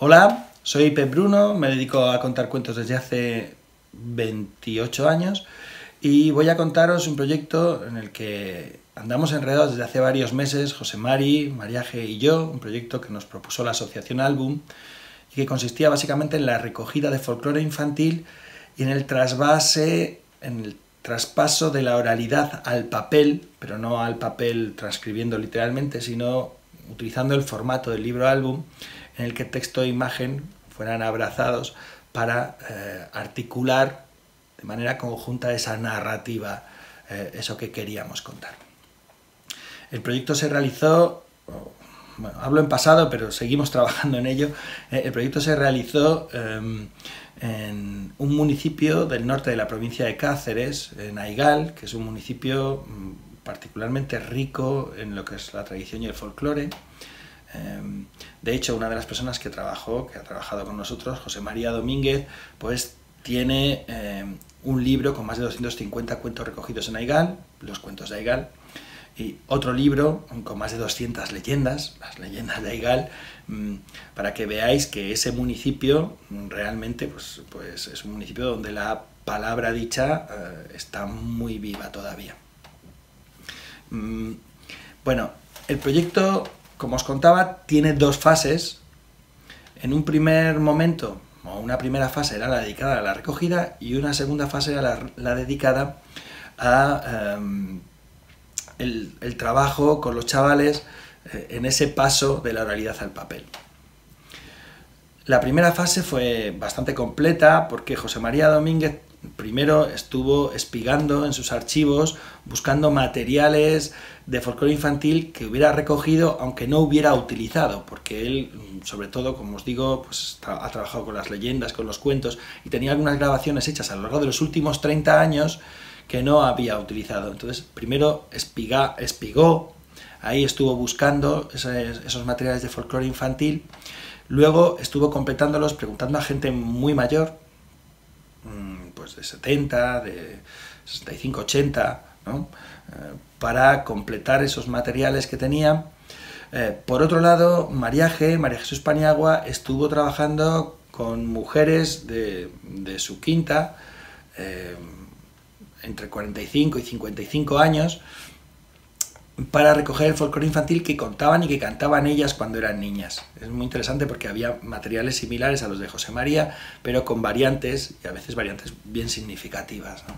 Hola, soy Pep Bruno, me dedico a contar cuentos desde hace 28 años y voy a contaros un proyecto en el que andamos enredados desde hace varios meses, José Mari, Mariaje y yo, un proyecto que nos propuso la Asociación Album y que consistía básicamente en la recogida de folclore infantil y en el traspaso de la oralidad al papel, pero no al papel transcribiendo literalmente, sino utilizando el formato del libro álbum, en el que texto e imagen fueran abrazados para articular de manera conjunta esa narrativa, eso que queríamos contar. El proyecto se realizó, bueno, hablo en pasado, pero seguimos trabajando en ello. El proyecto se realizó en un municipio del norte de la provincia de Cáceres, en Aigal, que es un municipio particularmente rico en lo que es la tradición y el folclore. De hecho, una de las personas que ha trabajado con nosotros, José María Domínguez, pues tiene un libro con más de 250 cuentos recogidos en Aigal, los cuentos de Aigal, y otro libro con más de 200 leyendas, las leyendas de Aigal, para que veáis que ese municipio realmente pues es un municipio donde la palabra dicha está muy viva todavía. Bueno, el proyecto, como os contaba, tiene dos fases. En un primer momento, o una primera fase era la dedicada a la recogida y una segunda fase era la dedicada a el trabajo con los chavales en ese paso de la oralidad al papel. La primera fase fue bastante completa porque José María Domínguez primero estuvo espigando en sus archivos, buscando materiales de folclore infantil que hubiera recogido aunque no hubiera utilizado, porque él, sobre todo, como os digo, pues ha trabajado con las leyendas, con los cuentos, y tenía algunas grabaciones hechas a lo largo de los últimos 30 años que no había utilizado. Entonces, primero espigó, ahí estuvo buscando esos materiales de folclore infantil, luego estuvo completándolos preguntando a gente muy mayor, pues de 70, de 65, 80, ¿no? Para completar esos materiales que tenía. Por otro lado, María Jesús Paniagua, estuvo trabajando con mujeres de su quinta, entre 45 y 55 años, para recoger el folclore infantil que contaban y que cantaban ellas cuando eran niñas. Es muy interesante porque había materiales similares a los de José María, pero con variantes, y a veces variantes bien significativas, ¿no?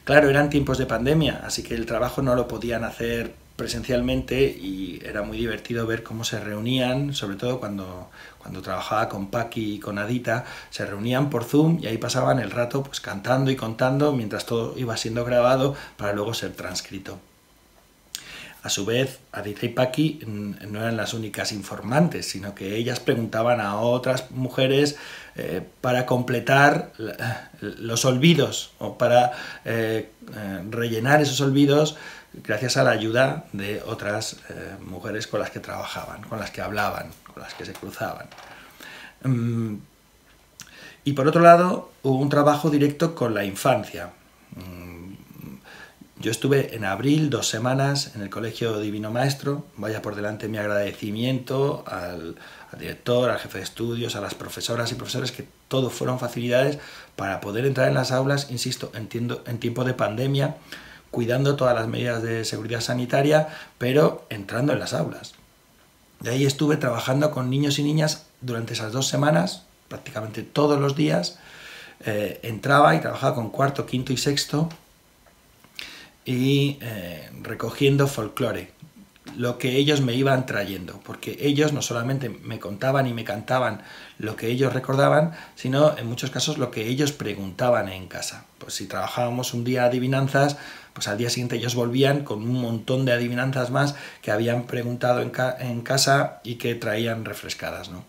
Claro, eran tiempos de pandemia, así que el trabajo no lo podían hacer presencialmente y era muy divertido ver cómo se reunían, sobre todo cuando trabajaba con Paqui y con Adita, se reunían por Zoom y ahí pasaban el rato pues cantando y contando mientras todo iba siendo grabado para luego ser transcrito. A su vez, Adita y Paqui no eran las únicas informantes, sino que ellas preguntaban a otras mujeres para completar los olvidos o para rellenar esos olvidos gracias a la ayuda de otras mujeres con las que trabajaban, con las que hablaban, con las que se cruzaban. Y por otro lado, hubo un trabajo directo con la infancia. Yo estuve en abril 2 semanas en el Colegio Divino Maestro. Vaya por delante mi agradecimiento al director, al jefe de estudios, a las profesoras y profesores, que todo fueron facilidades para poder entrar en las aulas, insisto, en tiempo de pandemia, cuidando todas las medidas de seguridad sanitaria, pero entrando en las aulas. De ahí estuve trabajando con niños y niñas durante esas 2 semanas, prácticamente todos los días. Entraba y trabajaba con cuarto, quinto y sexto, y recogiendo folclore, lo que ellos me iban trayendo, porque ellos no solamente me contaban y me cantaban lo que ellos recordaban, sino en muchos casos lo que ellos preguntaban en casa. Pues si trabajábamos un día adivinanzas, pues al día siguiente ellos volvían con un montón de adivinanzas más que habían preguntado en casa y que traían refrescadas, ¿no?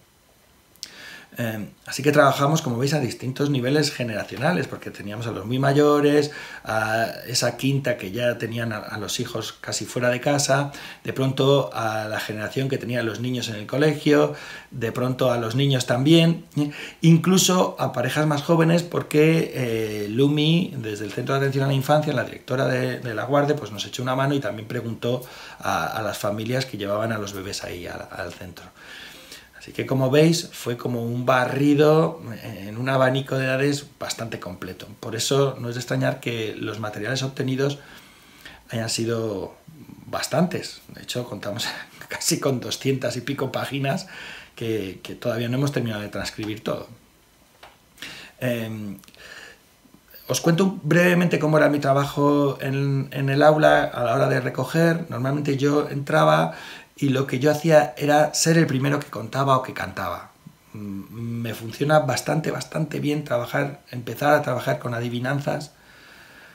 Así que trabajamos, como veis, a distintos niveles generacionales, porque teníamos a los muy mayores, a esa quinta que ya tenían a los hijos casi fuera de casa, de pronto a la generación que tenía a los niños en el colegio, de pronto a los niños también, incluso a parejas más jóvenes, porque Lumi, desde el Centro de Atención a la Infancia, la directora de la Guardia, pues nos echó una mano y también preguntó a las familias que llevaban a los bebés ahí al centro. Así que, como veis, fue como un barrido en un abanico de edades bastante completo. Por eso no es de extrañar que los materiales obtenidos hayan sido bastantes. De hecho, contamos casi con 200 y pico páginas que todavía no hemos terminado de transcribir todo. Os cuento brevemente cómo era mi trabajo en el aula a la hora de recoger. Normalmente yo entraba y lo que yo hacía era ser el primero que contaba o que cantaba. Me funciona bastante bien empezar a trabajar con adivinanzas,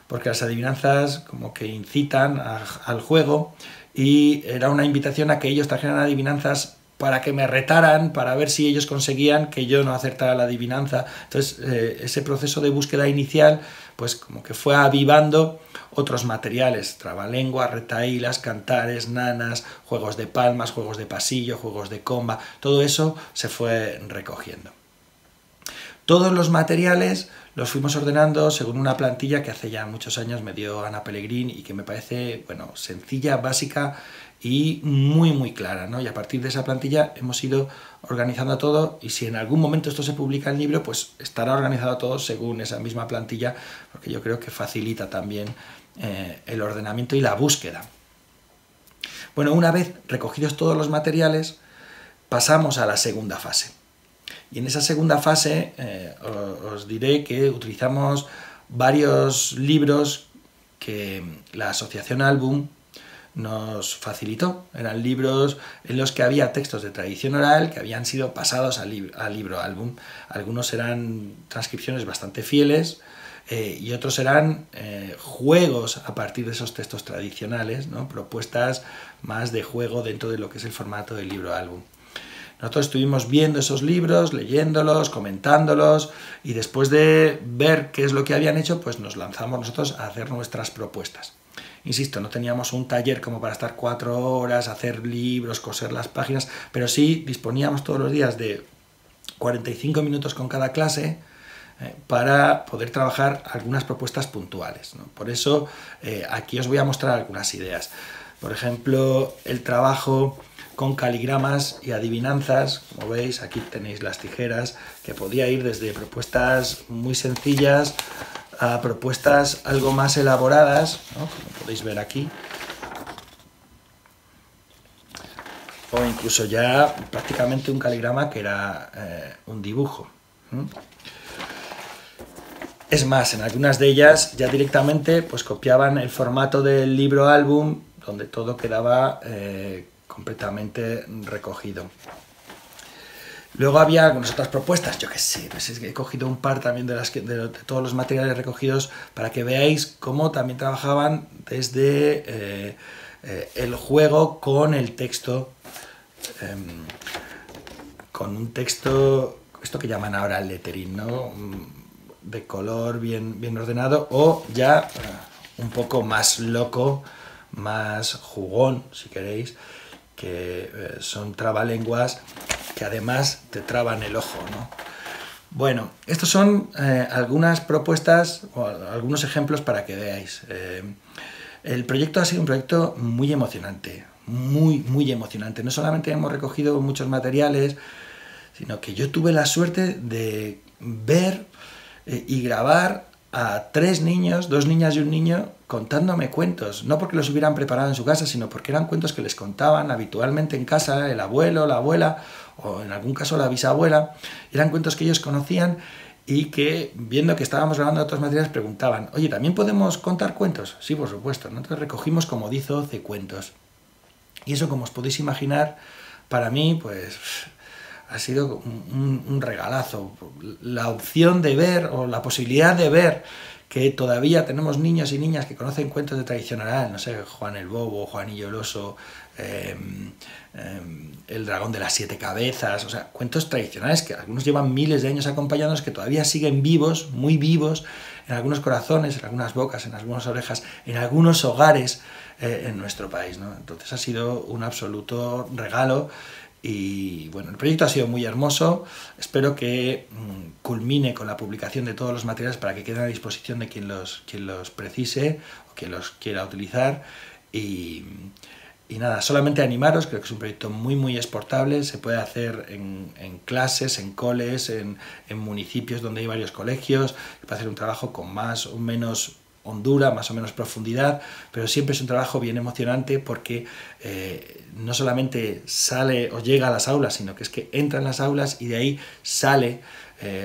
porque las adivinanzas como que incitan al juego, y era una invitación a que ellos trajeran adivinanzas para que me retaran, para ver si ellos conseguían que yo no acertara la adivinanza. Entonces, ese proceso de búsqueda inicial, pues como que fue avivando otros materiales: trabalenguas, retahílas, cantares, nanas, juegos de palmas, juegos de pasillo, juegos de comba. Todo eso se fue recogiendo. Todos los materiales los fuimos ordenando según una plantilla que hace ya muchos años me dio Ana Pellegrín y que me parece, bueno, sencilla, básica y muy clara, ¿no? Y a partir de esa plantilla hemos ido organizando todo, y si en algún momento esto se publica en libro, pues estará organizado todo según esa misma plantilla, porque yo creo que facilita también el ordenamiento y la búsqueda. Bueno, una vez recogidos todos los materiales, pasamos a la segunda fase. Y en esa segunda fase os diré que utilizamos varios libros que la Asociación Album nos facilitó. Eran libros en los que había textos de tradición oral que habían sido pasados al libro álbum. Algunos eran transcripciones bastante fieles y otros eran juegos a partir de esos textos tradicionales, ¿no? Propuestas más de juego dentro de lo que es el formato del libro álbum. Nosotros estuvimos viendo esos libros, leyéndolos, comentándolos, y después de ver qué es lo que habían hecho, pues nos lanzamos nosotros a hacer nuestras propuestas. Insisto, no teníamos un taller como para estar 4 horas, hacer libros, coser las páginas, pero sí disponíamos todos los días de 45 minutos con cada clase para poder trabajar algunas propuestas puntuales, ¿no? Por eso aquí os voy a mostrar algunas ideas. Por ejemplo, el trabajo con caligramas y adivinanzas. Como veis, aquí tenéis las tijeras, que podía ir desde propuestas muy sencillas a propuestas algo más elaboradas, ¿no? Como podéis ver aquí, o incluso ya prácticamente un caligrama que era un dibujo. Es más, en algunas de ellas ya directamente pues copiaban el formato del libro álbum, donde todo quedaba completamente recogido. Luego había algunas otras propuestas, yo qué sé, pues es que he cogido un par también de todos los materiales recogidos para que veáis cómo también trabajaban desde el juego con el texto, con un texto, esto que llaman ahora lettering, ¿no? De color bien ordenado, o ya un poco más loco, más jugón, si queréis, que son trabalenguas que además te traban el ojo, ¿no? Bueno, estos son algunas propuestas o algunos ejemplos para que veáis. El proyecto ha sido un proyecto muy emocionante, muy emocionante. No solamente hemos recogido muchos materiales, sino que yo tuve la suerte de ver y grabar a 3 niños, 2 niñas y un niño, contándome cuentos, no porque los hubieran preparado en su casa, sino porque eran cuentos que les contaban habitualmente en casa el abuelo, la abuela, o en algún caso la bisabuela. Eran cuentos que ellos conocían y que, viendo que estábamos grabando otros materiales, preguntaban: oye, ¿también podemos contar cuentos? Sí, por supuesto. Nosotros recogimos como 10 o 12 cuentos. Y eso, como os podéis imaginar, para mí, pues ha sido un regalazo. La opción de ver, o la posibilidad de ver, que todavía tenemos niños y niñas que conocen cuentos de tradición oral, no sé, Juan el Bobo, Juanillo el Oso, el dragón de las 7 cabezas, o sea, cuentos tradicionales que algunos llevan miles de años acompañándonos, que todavía siguen vivos, muy vivos, en algunos corazones, en algunas bocas, en algunas orejas, en algunos hogares en nuestro país, ¿no? Entonces ha sido un absoluto regalo. Y bueno, el proyecto ha sido muy hermoso. Espero que culmine con la publicación de todos los materiales para que queden a disposición de quien los precise o quien los quiera utilizar. Y Y nada, solamente animaros, creo que es un proyecto muy exportable, se puede hacer en clases, en coles, en municipios donde hay varios colegios, se puede hacer un trabajo con más o menos hondura, más o menos profundidad, pero siempre es un trabajo bien emocionante porque no solamente sale o llega a las aulas, sino que es que entra en las aulas y de ahí sale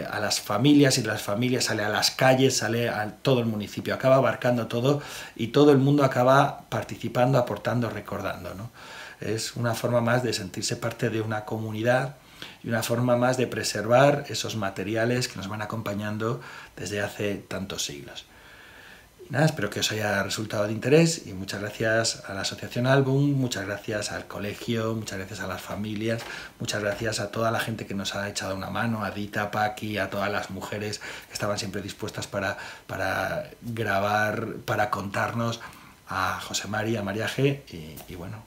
a las familias, y de las familias sale a las calles, sale a todo el municipio, acaba abarcando todo y todo el mundo acaba participando, aportando, recordando, ¿no? Es una forma más de sentirse parte de una comunidad y una forma más de preservar esos materiales que nos van acompañando desde hace tantos siglos. Nada, espero que os haya resultado de interés y muchas gracias a la Asociación Album, muchas gracias al colegio, muchas gracias a las familias, muchas gracias a toda la gente que nos ha echado una mano, a Dita, Paqui, a todas las mujeres que estaban siempre dispuestas para grabar, para contarnos, a José María, a María G y bueno,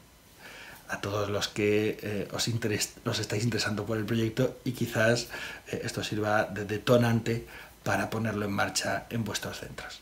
a todos los que os estáis interesando por el proyecto y quizás esto sirva de detonante para ponerlo en marcha en vuestros centros.